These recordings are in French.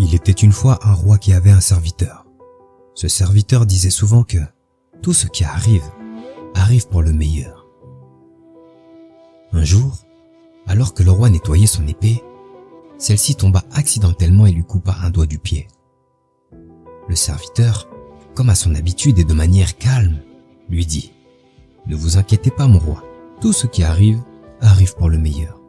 Il était une fois un roi qui avait un serviteur. Ce serviteur disait souvent que tout ce qui arrive, arrive pour le meilleur. Un jour, alors que le roi nettoyait son épée, celle-ci tomba accidentellement et lui coupa un doigt du pied. Le serviteur, comme à son habitude et de manière calme, lui dit « Ne vous inquiétez pas mon roi, tout ce qui arrive, arrive pour le meilleur. »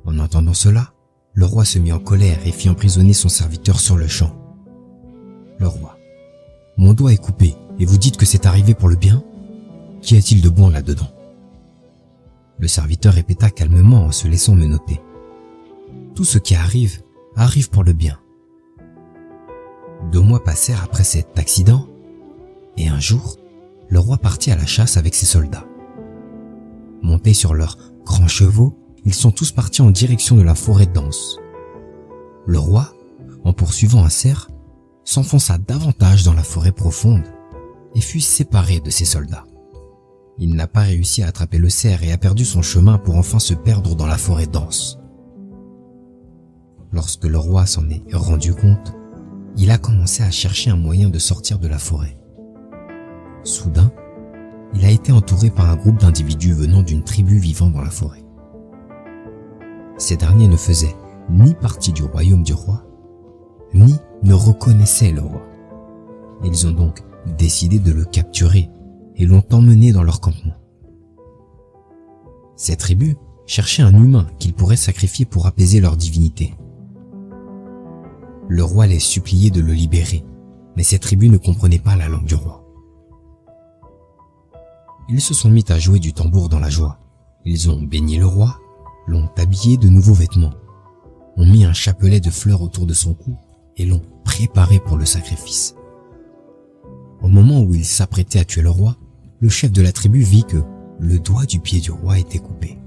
En entendant cela, le roi se mit en colère et fit emprisonner son serviteur sur le champ. Le roi: « Mon doigt est coupé et vous dites que c'est arrivé pour le bien? Qu'y a-t-il de bon là-dedans ?» Le serviteur répéta calmement en se laissant menotter. « Tout ce qui arrive, arrive pour le bien. » 2 mois passèrent après cet accident, et un jour, le roi partit à la chasse avec ses soldats. Montés sur leurs grands chevaux, ils sont tous partis en direction de la forêt dense. Le roi, en poursuivant un cerf, s'enfonça davantage dans la forêt profonde et fut séparé de ses soldats. Il n'a pas réussi à attraper le cerf et a perdu son chemin pour enfin se perdre dans la forêt dense. Lorsque le roi s'en est rendu compte, il a commencé à chercher un moyen de sortir de la forêt. Soudain, il a été entouré par un groupe d'individus venant d'une tribu vivant dans la forêt. Ces derniers ne faisaient ni partie du royaume du roi, ni ne reconnaissaient le roi. Ils ont donc décidé de le capturer et l'ont emmené dans leur campement. Ces tribus cherchaient un humain qu'ils pourraient sacrifier pour apaiser leur divinité. Le roi les suppliait de le libérer, mais ces tribus ne comprenaient pas la langue du roi. Ils se sont mis à jouer du tambour dans la joie. Ils ont béni le roi, l'ont habillé de nouveaux vêtements, ont mis un chapelet de fleurs autour de son cou et l'ont préparé pour le sacrifice. Au moment où il s'apprêtait à tuer le roi, le chef de la tribu vit que le doigt du pied du roi était coupé.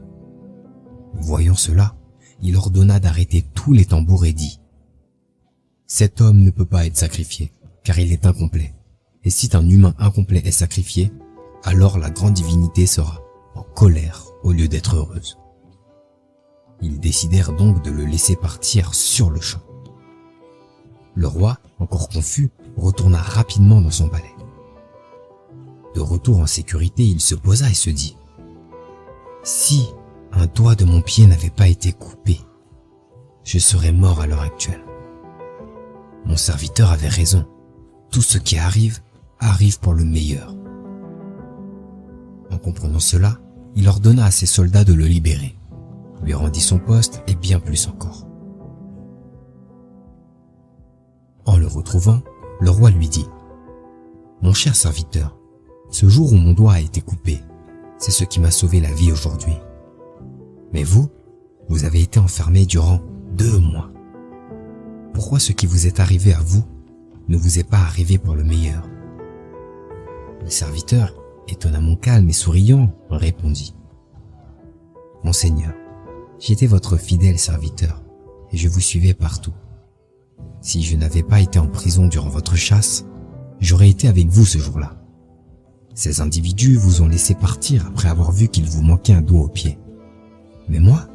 Voyant cela, il ordonna d'arrêter tous les tambours et dit: « Cet homme ne peut pas être sacrifié, car il est incomplet. Et si un humain incomplet est sacrifié, alors la grande divinité sera en colère au lieu d'être heureuse. » Ils décidèrent donc de le laisser partir sur le champ. Le roi, encore confus, retourna rapidement dans son palais. De retour en sécurité, il se posa et se dit: « Si un doigt de mon pied n'avait pas été coupé, je serais mort à l'heure actuelle. Mon serviteur avait raison, tout ce qui arrive, arrive pour le meilleur. » En comprenant cela, il ordonna à ses soldats de le libérer, lui rendit son poste et bien plus encore. En le retrouvant, le roi lui dit: « Mon cher serviteur, ce jour où mon doigt a été coupé, c'est ce qui m'a sauvé la vie aujourd'hui. Mais vous avez été enfermé durant 2 mois. Pourquoi ce qui vous est arrivé à vous ne vous est pas arrivé pour le meilleur ?» Le serviteur, étonnamment calme et souriant, répondit: « Mon Seigneur, j'étais votre fidèle serviteur et je vous suivais partout. Si je n'avais pas été en prison durant votre chasse, j'aurais été avec vous ce jour-là. Ces individus vous ont laissé partir après avoir vu qu'il vous manquait un doigt au pied. Mais moi,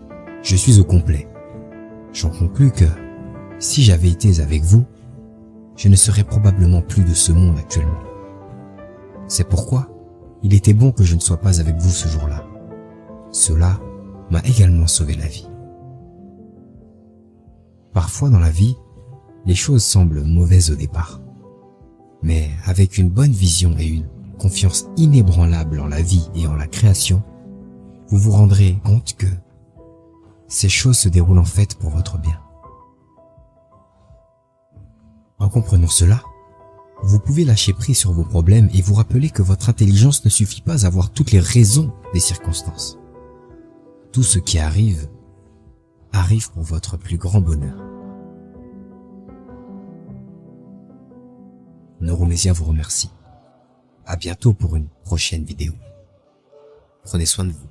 je suis au complet. J'en conclus que, si j'avais été avec vous, je ne serais probablement plus de ce monde actuellement. C'est pourquoi il était bon que je ne sois pas avec vous ce jour-là. Cela m'a également sauvé la vie. » Parfois dans la vie, les choses semblent mauvaises au départ. Mais avec une bonne vision et une confiance inébranlable en la vie et en la création, vous vous rendrez compte que ces choses se déroulent en fait pour votre bien. En comprenant cela, vous pouvez lâcher prise sur vos problèmes et vous rappeler que votre intelligence ne suffit pas à voir toutes les raisons des circonstances. Tout ce qui arrive, arrive pour votre plus grand bonheur. Neuromésia vous remercie. À bientôt pour une prochaine vidéo. Prenez soin de vous.